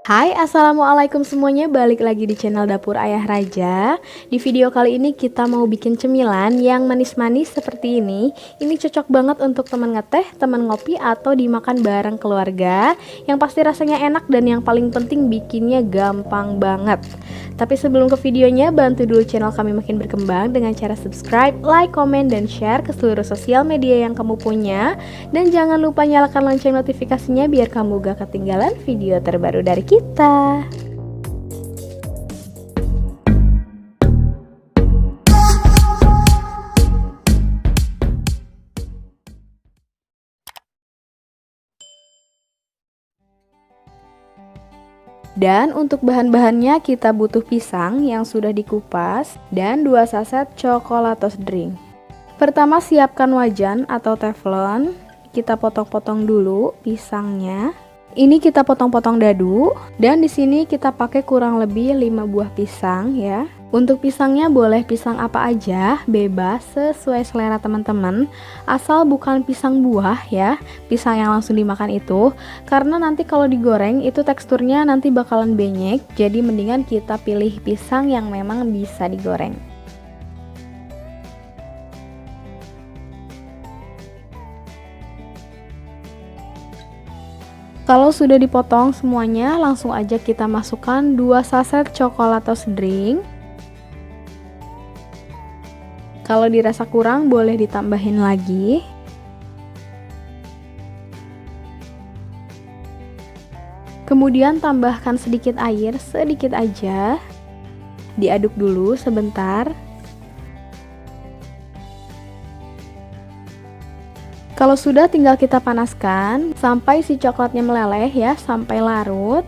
Hai, assalamualaikum semuanya, balik lagi di channel Dapur Ayah Raja. Di video kali ini kita mau bikin cemilan yang manis-manis seperti ini. Ini cocok banget untuk teman ngeteh, teman ngopi, atau dimakan bareng keluarga. Yang pasti rasanya enak dan yang paling penting bikinnya gampang banget. Tapi sebelum ke videonya, bantu dulu channel kami makin berkembang dengan cara subscribe, like, komen, dan share ke seluruh sosial media yang kamu punya. Dan jangan lupa nyalakan lonceng notifikasinya biar kamu gak ketinggalan video terbaru dari kita. Dan untuk bahan-bahannya kita butuh pisang yang sudah dikupas dan 2 saset coklatos drink. Pertama siapkan wajan atau teflon. Kita potong-potong dulu pisangnya. Ini kita potong-potong dadu dan di sini kita pakai kurang lebih 5 buah pisang ya. Untuk pisangnya boleh pisang apa aja, bebas sesuai selera teman-teman. Asal bukan pisang buah ya, pisang yang langsung dimakan itu. Karena nanti kalau digoreng itu teksturnya nanti bakalan benyek. Jadi mendingan kita pilih pisang yang memang bisa digoreng. Kalau sudah dipotong semuanya, langsung aja kita masukkan 2 saset coklatos drink. Kalau dirasa kurang boleh ditambahin lagi. Kemudian tambahkan sedikit air, sedikit aja. Diaduk dulu sebentar. Kalau sudah tinggal kita panaskan sampai si coklatnya meleleh ya, sampai larut.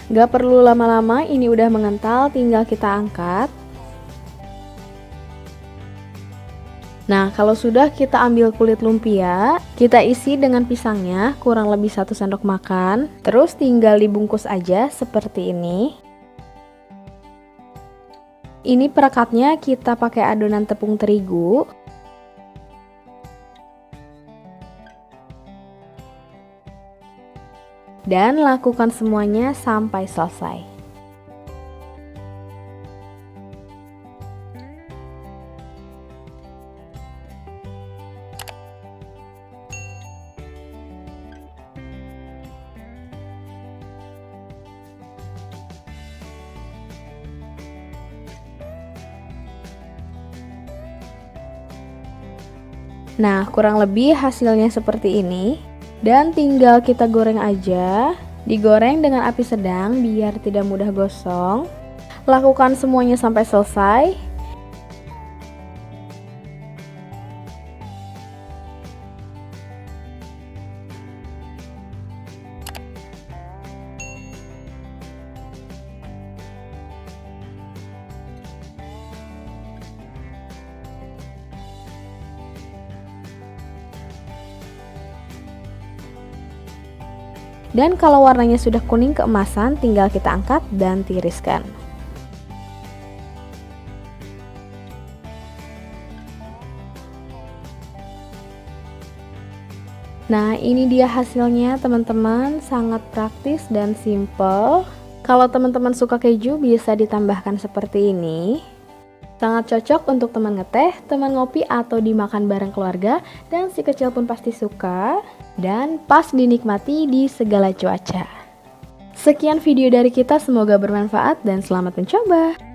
Gak perlu lama-lama, ini udah mengental, tinggal kita angkat. Nah, kalau sudah kita ambil kulit lumpia, kita isi dengan pisangnya kurang lebih 1 sendok makan. Terus tinggal dibungkus aja seperti ini. Ini perekatnya kita pakai adonan tepung terigu. Dan lakukan semuanya sampai selesai. Nah, kurang lebih hasilnya seperti ini. Dan tinggal kita goreng aja. Digoreng dengan api sedang biar tidak mudah gosong. Lakukan semuanya sampai selesai. Dan kalau warnanya sudah kuning keemasan, tinggal kita angkat dan tiriskan. Nah, ini dia hasilnya teman-teman, sangat praktis dan simple. Kalau teman-teman suka keju bisa ditambahkan seperti ini. Sangat cocok untuk teman ngeteh, teman ngopi, atau dimakan bareng keluarga. Dan si kecil pun pasti suka. Dan pas dinikmati di segala cuaca. Sekian video dari kita, semoga bermanfaat dan selamat mencoba.